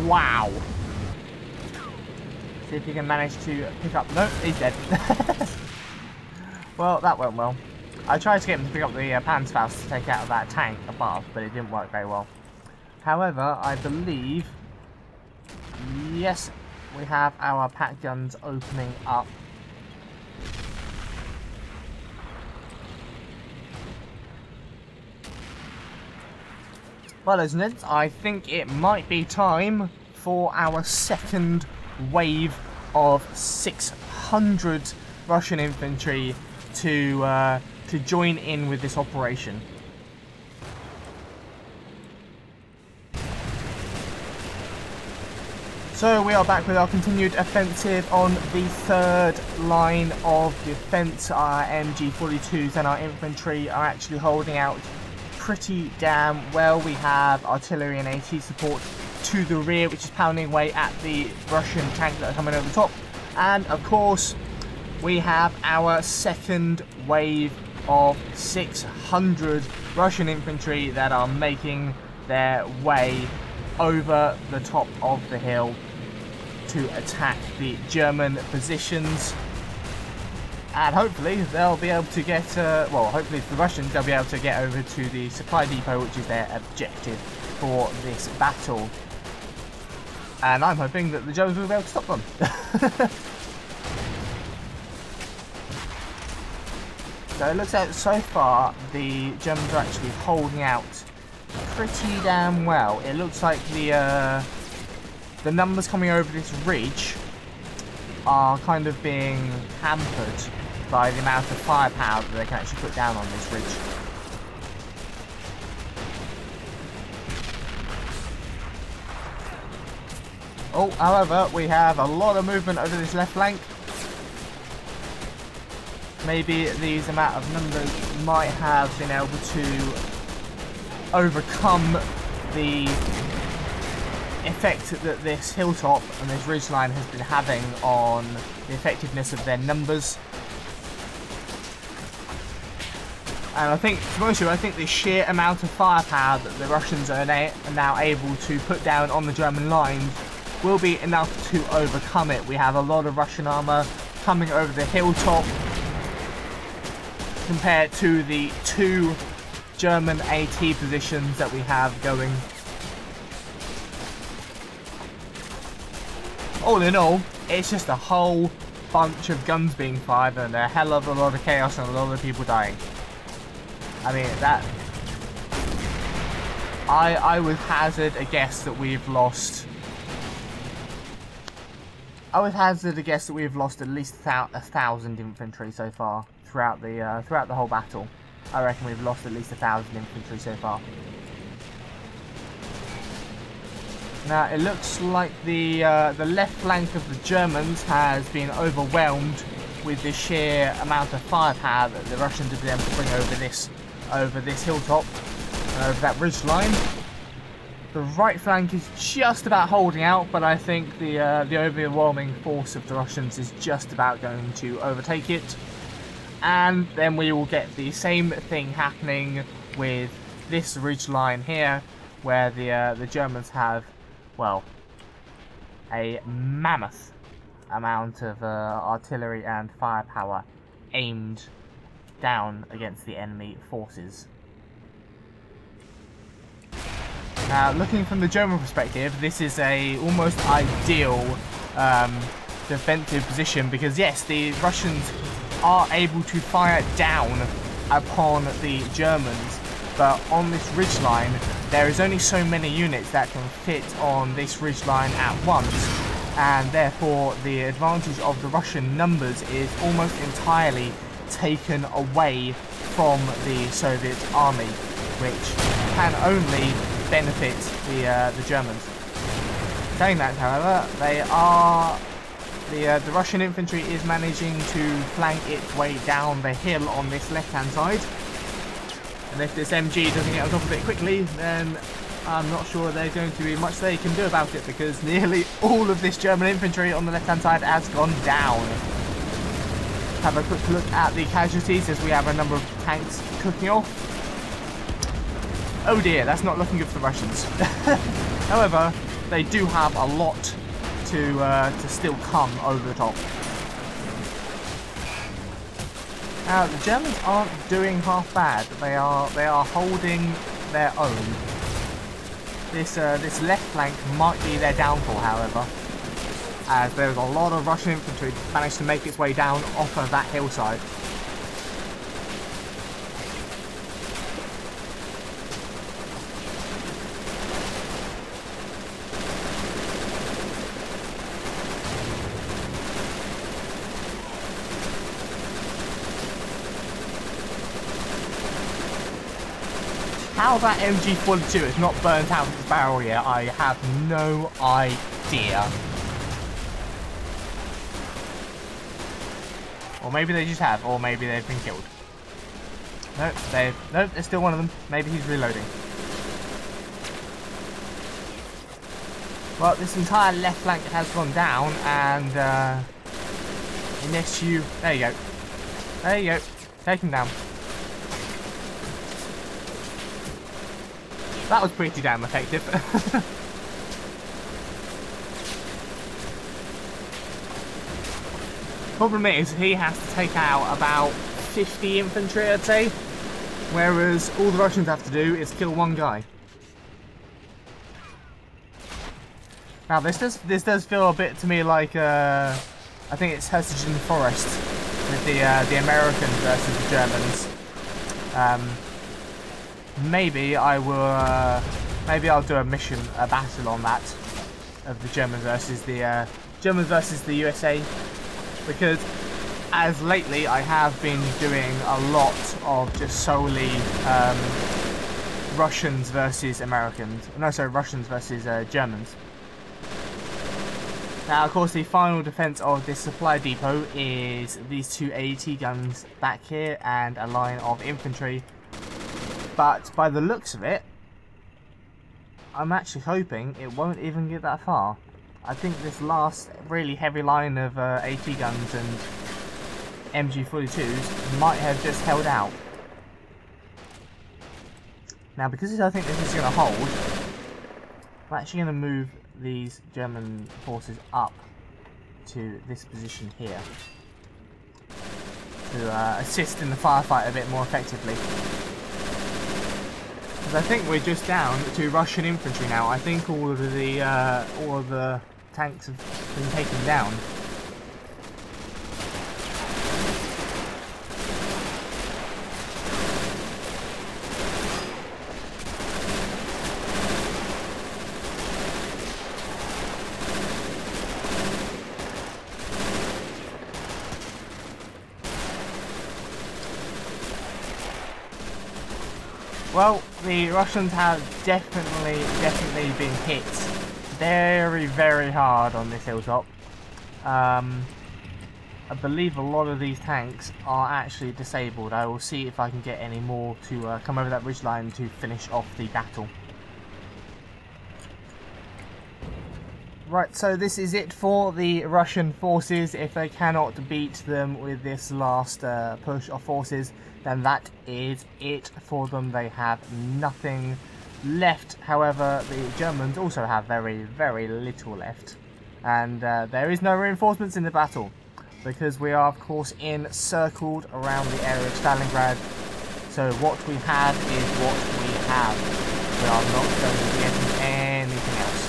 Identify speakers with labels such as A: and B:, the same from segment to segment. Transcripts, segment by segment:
A: Wow. See if he can manage to pick up... No, he's dead. Well, that went well. I tried to get him to pick up the Panzerfaust to take out that tank above, but it didn't work very well. However, I believe... Yes, we have our pack guns opening up. Well, isn't it? I think it might be time for our second wave of 600 Russian infantry to join in with this operation. So we are back with our continued offensive on the third line of defence. Our MG42s and our infantry are actually holding out pretty damn well. We have artillery and AT support to the rear, which is pounding away at the Russian tanks that are coming over the top. And of course, we have our second wave of 600 Russian infantry that are making their way over the top of the hill to attack the German positions. And hopefully they'll be able to get, well, hopefully for the Russians, they'll be able to get over to the supply depot, which is their objective for this battle. And I'm hoping that the Germans will be able to stop them. So it looks like so far the Germans are actually holding out pretty damn well. It looks like the numbers coming over this ridge are kind of being hampered by the amount of firepower that they can actually put down on this ridge. Oh, however, we have a lot of movement over this left flank. Maybe these amount of numbers might have been able to overcome the effect that this hilltop and this ridgeline has been having on the effectiveness of their numbers. And I think, to be honest with you, I think the sheer amount of firepower that the Russians are now able to put down on the German lines will be enough to overcome it. We have a lot of Russian armour coming over the hilltop compared to the 2 German AT positions that we have going. All in all, it's just a whole bunch of guns being fired and a hell of a lot of chaos and a lot of people dying. I mean, that... I would hazard a guess that we've lost... I would hazard a guess that we've lost at least 1,000 infantry so far throughout the whole battle. I reckon we've lost at least 1,000 infantry so far. Now it looks like the left flank of the Germans has been overwhelmed with the sheer amount of firepower that the Russians have been able to bring over this hilltop and over that ridge line. The right flank is just about holding out, but I think the overwhelming force of the Russians is just about going to overtake it. And then we will get the same thing happening with this ridge line here, where the Germans have, well, a mammoth amount of artillery and firepower aimed down against the enemy forces. Now, looking from the German perspective, this is a almost ideal defensive position because, yes, the Russians are able to fire down upon the Germans, but on this ridgeline, there is only so many units that can fit on this ridgeline at once, and therefore the advantage of the Russian numbers is almost entirely taken away from the Soviet army, which can only benefit the Germans. Saying that, however, the Russian infantry is managing to flank its way down the hill on this left-hand side, and if this MG doesn't get on top of it quickly, then I'm not sure there's going to be much they can do about it, because nearly all of this German infantry on the left-hand side has gone down. Have a quick look at the casualties as we have a number of tanks cooking off. Oh dear, that's not looking good for the Russians. However, they do have a lot to still come over the top. Now the Germans aren't doing half bad. They are holding their own. This left flank might be their downfall, however, as there's a lot of Russian infantry that managed to make its way down off of that hillside. How that MG42 is not burnt out of its barrel yet, I have no idea. Or maybe they just have, or maybe they've been killed. Nope, there's still one of them. Maybe he's reloading. Well, this entire left flank has gone down, and unless you, there you go, take him down. That was pretty damn effective. Problem is, he has to take out about 50 infantry, I'd say, whereas all the Russians have to do is kill one guy. Now this does feel a bit to me like I think it's Hessian Forest with the Americans versus the Germans. Maybe I will. Maybe I'll do a battle on that of the Germans versus the USA, because as lately I have been doing a lot of just solely Russians versus Americans. No, sorry, Russians versus Germans. Now, of course, the final defense of this supply depot is these two AT guns back here and a line of infantry. But by the looks of it, I'm actually hoping it won't even get that far. I think this last really heavy line of AT guns and MG42s might have just held out. Now, because I think this is going to hold, I'm actually going to move these German forces up to this position here to assist in the firefight a bit more effectively. Because I think we're just down to Russian infantry now. I think all of the tanks have been taken down. Well, the Russians have definitely been hit very, very hard on this hilltop. I believe a lot of these tanks are actually disabled. I will see if I can get any more to come over that ridgeline to finish off the battle. Right, so this is it for the Russian forces. If they cannot beat them with this last push of forces, then that is it for them. They have nothing left. However, the Germans also have very, very little left. And there is no reinforcements in the battle, because we are, of course, encircled around the area of Stalingrad. So what we have is what we have. We are not going to be getting anything else.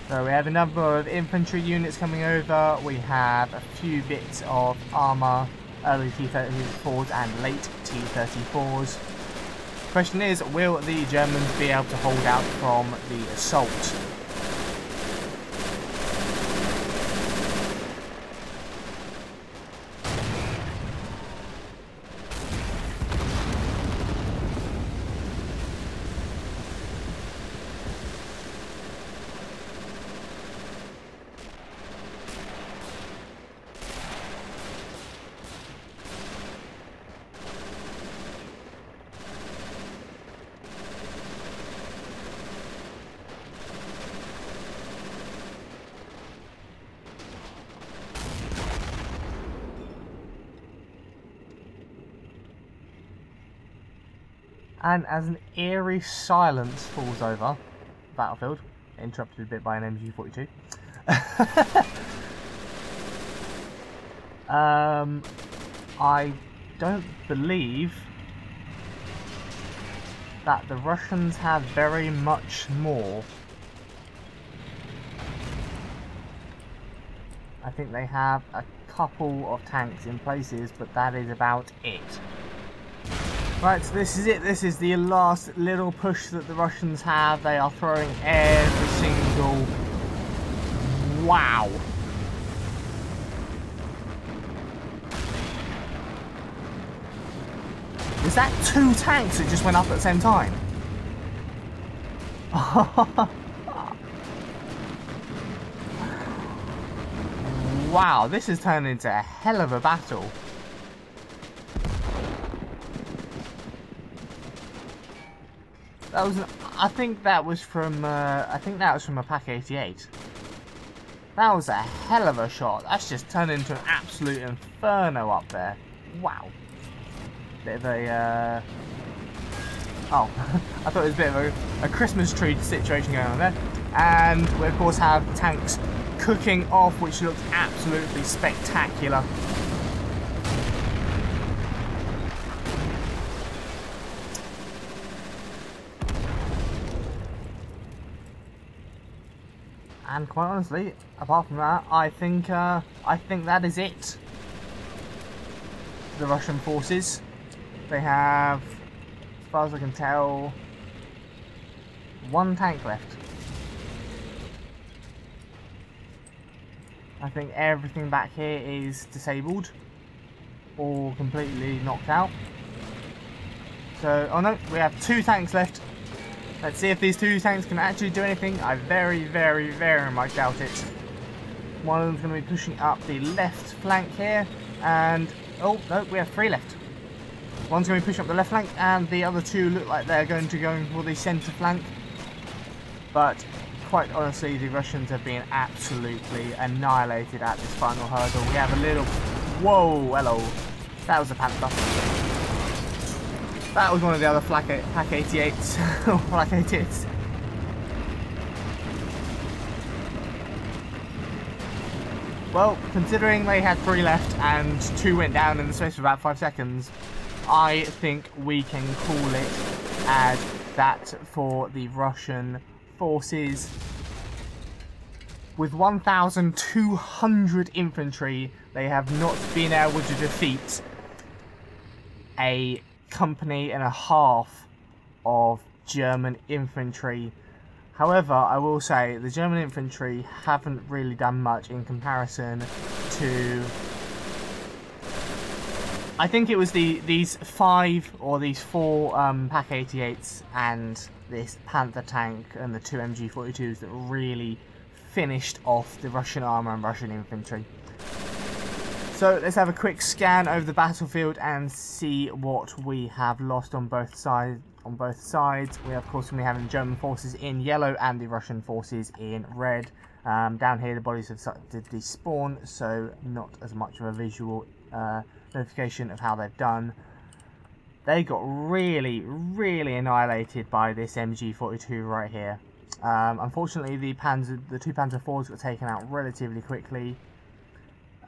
A: So we have a number of infantry units coming over, we have a few bits of armour, early T-34s and late T-34s. Question is, will the Germans be able to hold out from the assault? And as an eerie silence falls over the battlefield, interrupted a bit by an MG42. I don't believe that the Russians have very much more. I think they have a couple of tanks in places, but that is about it. Right, so this is it. This is the last little push that the Russians have. They are throwing every single... Wow! Was that 2 tanks that just went up at the same time? Wow, this has turned into a hell of a battle. That was, I think that was from a Pack 88. That was a hell of a shot. That's just turned into an absolute inferno up there. Wow. Bit of a, oh, I thought it was a bit of a Christmas tree situation going on there. And we of course have tanks cooking off, which looks absolutely spectacular. And quite honestly, apart from that, I think that is it. The Russian forces. They have, as far as I can tell, 1 tank left. I think everything back here is disabled or completely knocked out. So, oh no, we have 2 tanks left. Let's see if these 2 tanks can actually do anything. I very, very, very much doubt it. One of them's going to be pushing up the left flank here, and oh no, we have 3 left. One's going to be pushing up the left flank, and the other 2 look like they're going to go for the centre flank. But quite honestly, the Russians have been absolutely annihilated at this final hurdle. We have a little... Whoa, hello. That was a Panther. That was one of the other Pack 88s. Pack 88s. Well, considering they had 3 left and 2 went down in the space of about 5 seconds, I think we can call it as that for the Russian forces. With 1,200 infantry, they have not been able to defeat a company and a half of German infantry. However, I will say the German infantry haven't really done much in comparison to... I think it was these 5 or these 4 Pack 88s and this Panther tank and the 2 MG42s that really finished off the Russian armour and Russian infantry. So let's have a quick scan over the battlefield and see what we have lost on both sides. We of course going to be having the German forces in yellow and the Russian forces in red. Down here the bodies have started to despawn, so not as much of a visual notification of how they've done. They got really, really annihilated by this MG42 right here. Unfortunately, the 2 Panzer IVs got taken out relatively quickly.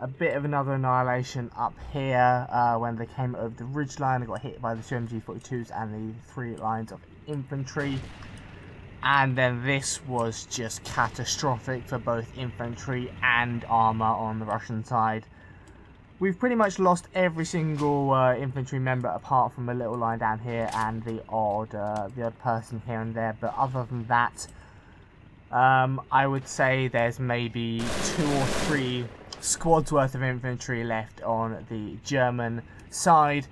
A: A bit of another annihilation up here when they came over the ridgeline and got hit by the 2 MG42s and the 3 lines of infantry. And then this was just catastrophic for both infantry and armour on the Russian side. We've pretty much lost every single infantry member apart from a little line down here and the odd person here and there. But other than that, I would say there's maybe 2 or 3 squads worth of infantry left on the German side.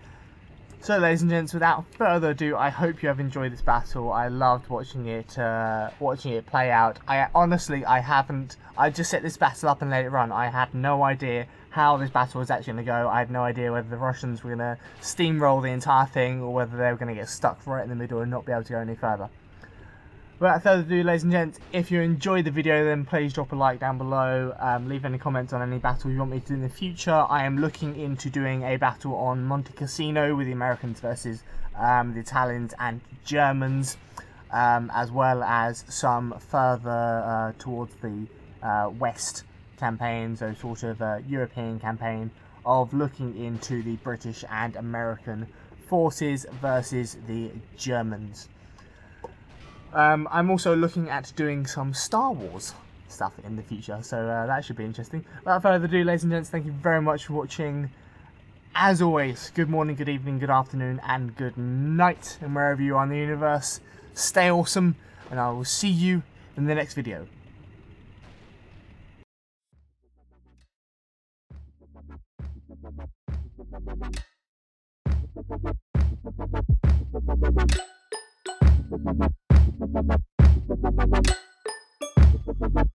A: So ladies and gents, without further ado, I hope you have enjoyed this battle. I loved watching it play out. I just set this battle up and let it run. I had no idea how this battle was actually going to go. I had no idea whether the Russians were going to steamroll the entire thing or whether they were going to get stuck right in the middle and not be able to go any further. Without further ado, ladies and gents, if you enjoyed the video, then please drop a like down below. Leave any comments on any battle you want me to do in the future. I am looking into doing a battle on Monte Cassino with the Americans versus the Italians and Germans, as well as some further towards the West campaign, so sort of European campaign of looking into the British and American forces versus the Germans. I'm also looking at doing some Star Wars stuff in the future, so that should be interesting. Without further ado, ladies and gents, thank you very much for watching. As always, good morning, good evening, good afternoon, and good night, and wherever you are in the universe, stay awesome, and I will see you in the next video.